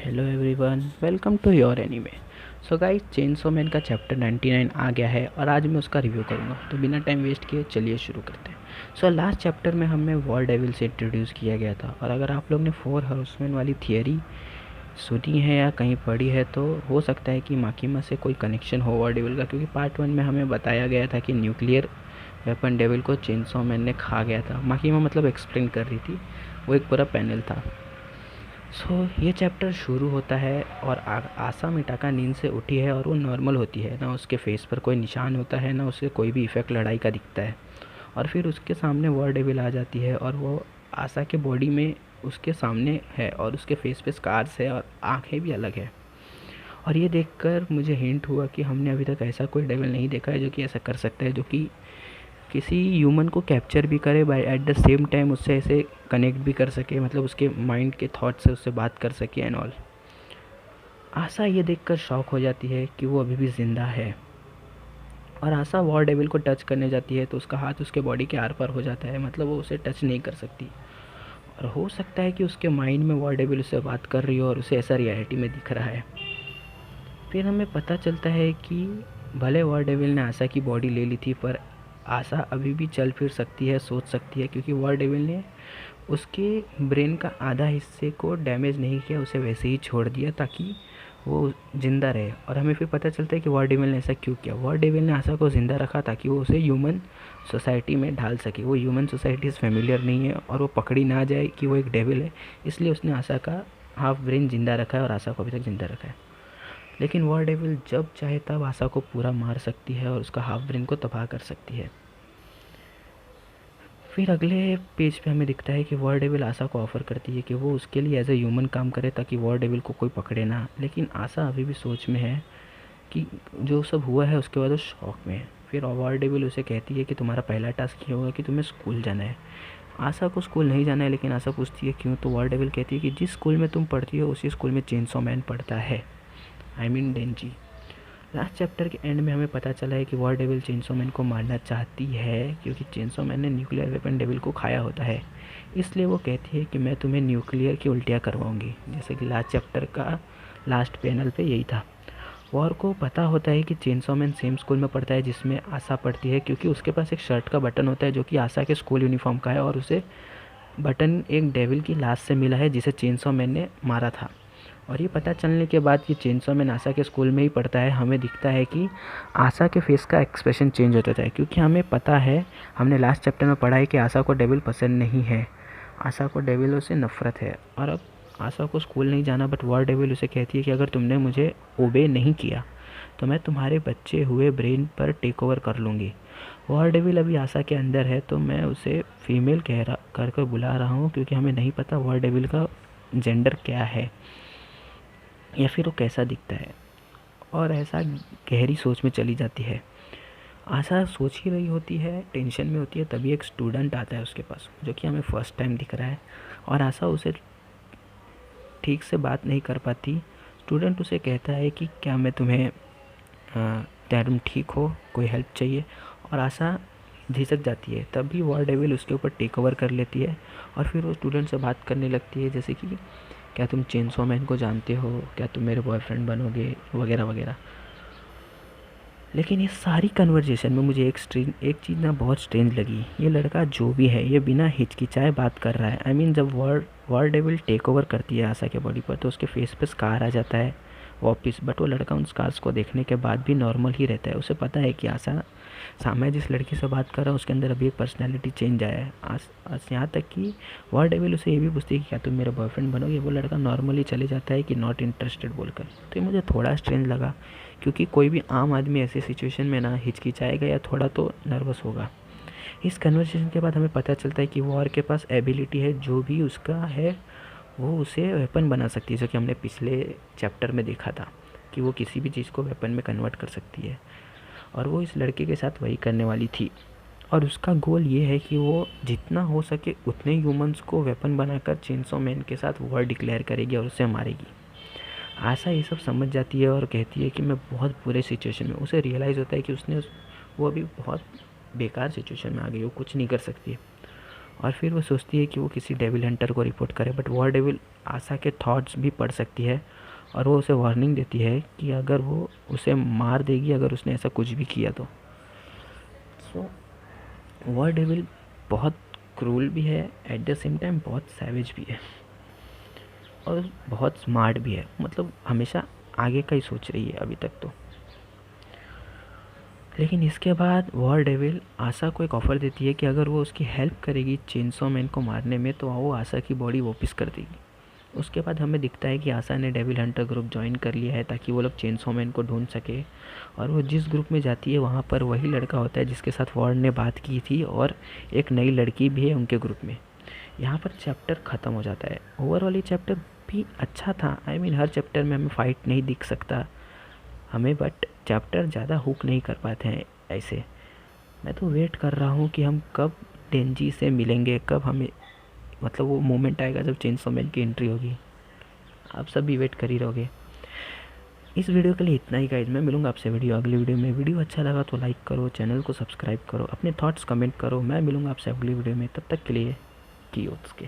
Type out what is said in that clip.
Hello everyone, welcome to your anime. So guys, chainsaw man का chapter 99 आ गया है और आज मैं उसका रिव्यू करूंगा। तो बिना टाइम वेस्ट किए चलिए शुरू करते हैं। सो लास्ट चैप्टर में हमें वॉर डेविल से इंट्रोड्यूस किया गया था, और अगर आप लोग ने 4 हॉर्समैन वाली थियरी सुनी है या कहीं पढ़ी है तो हो सकता है कि माकीमा से कोई कनेक्शन हो वॉर डेविल का, क्योंकि पार्ट 1 में हमें बताया गया था कि न्यूक्लियर वेपन डेविल को चेनसो मैन ने खा गया था। माकीमा मतलब एक्सप्लेन कर रही थी, वो एक पूरा पैनल था। ये चैप्टर शुरू होता है और आसा मिटाका नींद से उठी है और वो नॉर्मल होती है। ना उसके फेस पर कोई निशान होता है, ना उसे कोई भी इफ़ेक्ट लड़ाई का दिखता है। और फिर उसके सामने वॉर डेविल आ जाती है और वो आसा के बॉडी में उसके सामने है और उसके फेस पे स्कार्स है और आंखें भी अलग है। और ये देखकर मुझे हिंट हुआ कि हमने अभी तक ऐसा कोई डेविल नहीं देखा है जो कि ऐसा कर सकता है, जो कि किसी ह्यूमन को कैप्चर भी करे by at the same time उससे ऐसे कनेक्ट भी कर सके, मतलब उसके माइंड के थॉट से उससे बात कर सके एंड ऑल। आशा ये देखकर शॉक हो जाती है कि वो अभी भी ज़िंदा है, और आशा वॉर डेविल को टच करने जाती है तो उसका हाथ उसके बॉडी के आर पार हो जाता है, मतलब वो उसे टच नहीं कर सकती। और हो सकता है कि उसके माइंड में वॉर डेविल उससे बात कर रही हो और उसे ऐसा रियलिटी में दिख रहा है। फिर हमें पता चलता है कि भले वॉर डेविल ने आशा की बॉडी ले ली थी, पर आशा अभी भी चल फिर सकती है, सोच सकती है, क्योंकि वॉर डेविल ने उसके ब्रेन का आधा हिस्से को डैमेज नहीं किया, उसे वैसे ही छोड़ दिया ताकि वो ज़िंदा रहे। और हमें फिर पता चलता है कि वॉर डेविल ने ऐसा क्यों किया। वॉर डेविल ने आशा को ज़िंदा रखा ताकि वो उसे ह्यूमन सोसाइटी में ढाल सके। वो ह्यूमन सोसाइटी से फेमिलियर नहीं है और वो पकड़ी ना जाए कि वो एक डेविल है, इसलिए उसने आशा का हाफ ब्रेन ज़िंदा रखा है और आशा को अभी तक ज़िंदा रखा है। लेकिन वॉर डेविल जब चाहे तब आशा को पूरा मार सकती है और उसका हाफ ब्रेन को तबाह कर सकती है। फिर अगले पेज पे हमें दिखता है कि वॉर डेविल आशा को ऑफ़र करती है कि वो उसके लिए एज ए ह्यूमन काम करे ताकि वॉर डेविल को कोई पकड़े ना। लेकिन आशा अभी भी सोच में है कि जो सब हुआ है उसके बाद वो शॉक में है। फिर वॉर डेविल उसे कहती है कि तुम्हारा पहला टास्क ये होगा कि तुम्हें स्कूल जाना है। आशा को स्कूल नहीं जाना है, लेकिन आशा पूछती है क्यों, तो वॉर डेविल कहती है कि जिस स्कूल में तुम पढ़ती हो उसी स्कूल में चेनसो मैन पढ़ता है, आई मीन डेंजी। लास्ट चैप्टर के एंड में हमें पता चला है कि वॉर डेविल चेनसो मैन को मारना चाहती है, क्योंकि चेनसो मैन ने न्यूक्लियर वेपन डेविल को खाया होता है। इसलिए वो कहती है कि मैं तुम्हें न्यूक्लियर की उल्टियाँ करवाऊंगी, जैसे कि लास्ट चैप्टर का लास्ट पैनल पे यही था। वॉर को पता होता है कि चेनसो मैन सेम स्कूल में पढ़ता है जिसमें आशा पढ़ती है, क्योंकि उसके पास एक शर्ट का बटन होता है जो कि आशा के स्कूल यूनिफॉर्म का है, और उसे बटन एक डेविल की लाश से मिला है जिसे चेनसो मैन ने मारा था। और ये पता चलने के बाद कि चेनसो मैन आशा के स्कूल में ही पढ़ता है, हमें दिखता है कि आशा के फेस का एक्सप्रेशन चेंज होता है, क्योंकि हमें पता है, हमने लास्ट चैप्टर में पढ़ा है कि आशा को डेविल पसंद नहीं है, आशा को डेविलों से नफरत है। और अब आशा को स्कूल नहीं जाना, बट वॉर डेविल उसे कहती है कि अगर तुमने मुझे ओबे नहीं किया तो मैं तुम्हारे बच्चे हुए ब्रेन पर टेक ओवर कर लूँगी। वॉर डेविल अभी आशा के अंदर है, तो मैं उसे फीमेल कर बुला रहा हूँ, क्योंकि हमें नहीं पता वॉर डेविल का जेंडर क्या है या फिर वो कैसा दिखता है। और ऐसा गहरी सोच में चली जाती है। आशा सोच ही रही होती है, टेंशन में होती है, तभी एक स्टूडेंट आता है उसके पास, जो कि हमें फर्स्ट टाइम दिख रहा है, और आशा उसे ठीक से बात नहीं कर पाती। स्टूडेंट उसे कहता है कि क्या मैं तुम्हें क्या तुम ठीक हो, कोई हेल्प चाहिए। और आशा झिझक जाती है, तभी वॉर डेविल उसके ऊपर टेक ओवर कर लेती है, और फिर वो स्टूडेंट से बात करने लगती है, जैसे कि क्या तुम चेनसो मैन को जानते हो, क्या तुम मेरे बॉयफ्रेंड बनोगे, वगैरह वगैरह। लेकिन ये सारी कन्वर्जेशन में मुझे एक चीज़ ना बहुत स्ट्रेंज लगी। ये लड़का जो भी है, ये बिना हिचकिचाए बात कर रहा है। आई मीन जब वॉर डेविल टेक ओवर करती है आशा के बॉडी पर, तो उसके फेस पे स्कार आ जाता है वापस, बट वो लड़का उन स्कार्स को देखने के बाद भी नॉर्मल ही रहता है। उसे पता है कि आशा सामने जिस लड़की से बात कर रहा है उसके अंदर अभी एक पर्सनैलिटी चेंज आया है। आज यहाँ तक कि वॉर डेविल उसे ये भी पूछती है कि क्या तुम मेरा बॉयफ्रेंड बनोगे, वो लड़का नॉर्मली चले जाता है कि नॉट इंटरेस्टेड बोलकर। तो ये मुझे थोड़ा स्ट्रेंज लगा, क्योंकि कोई भी आम आदमी ऐसी सिचुएशन में ना हिचकिचाएगा या थोड़ा तो नर्वस होगा। इस कन्वर्सेशन के बाद हमें पता चलता है कि वॉर के पास एबिलिटी है, जो भी उसका है वो उसे वेपन बना सकती है, जो कि हमने पिछले चैप्टर में देखा था कि वो किसी भी चीज़ को वेपन में कन्वर्ट कर सकती है, और वो इस लड़के के साथ वही करने वाली थी। और उसका गोल ये है कि वो जितना हो सके उतने ह्यूमंस को वेपन बनाकर चेनसो मैन के साथ वॉर डिक्लेयर करेगी और उसे मारेगी। आशा ये सब समझ जाती है और कहती है कि मैं बहुत बुरे सिचुएशन में। उसे रियलाइज़ होता है कि वो अभी बहुत बेकार सिचुएशन में आ गई, वो कुछ नहीं कर सकती है। और फिर वो सोचती है कि वो किसी डेविल हंटर को रिपोर्ट करे, बट वॉर डेविल आशा के थॉट्स भी पढ़ सकती है और वो उसे वार्निंग देती है कि अगर वो उसे मार देगी अगर उसने ऐसा कुछ भी किया तो। सो वॉर डेविल बहुत क्रूल भी है, एट द सेम टाइम बहुत सैवेज भी है और बहुत स्मार्ट भी है, मतलब हमेशा आगे का ही सोच रही है अभी तक तो। लेकिन इसके बाद वॉर डेविल आशा को एक ऑफ़र देती है कि अगर वो उसकी हेल्प करेगी चेनसो मैन को मारने में तो वो आशा की बॉडी वापस कर देगी। उसके बाद हमें दिखता है कि आशा ने डेविल हंटर ग्रुप ज्वाइन कर लिया है ताकि वो लोग चेनसो मैन को ढूंढ सके, और वो जिस ग्रुप में जाती है वहाँ पर वही लड़का होता है जिसके साथ वॉर ने बात की थी, और एक नई लड़की भी है उनके ग्रुप में। यहाँ पर चैप्टर ख़त्म हो जाता है। ओवरऑल ये चैप्टर भी अच्छा था, आई मीन हर चैप्टर में हमें फ़ाइट नहीं दिख सकता हमें, बट चैप्टर ज़्यादा हुक नहीं कर पाते हैं ऐसे। मैं तो वेट कर रहा हूँ कि हम कब डेंजी से मिलेंगे, कब हमें मतलब वो मोमेंट आएगा जब चेनसो मैन की एंट्री होगी। आप सब भी वेट कर ही रहोगे। इस वीडियो के लिए इतना ही गाइज, मैं मिलूँगा आपसे अगली वीडियो में। वीडियो अच्छा लगा तो लाइक करो, चैनल को सब्सक्राइब करो, अपने थॉट्स कमेंट करो। मैं मिलूँगा आपसे अगली वीडियो में, तब तक के लिए की के।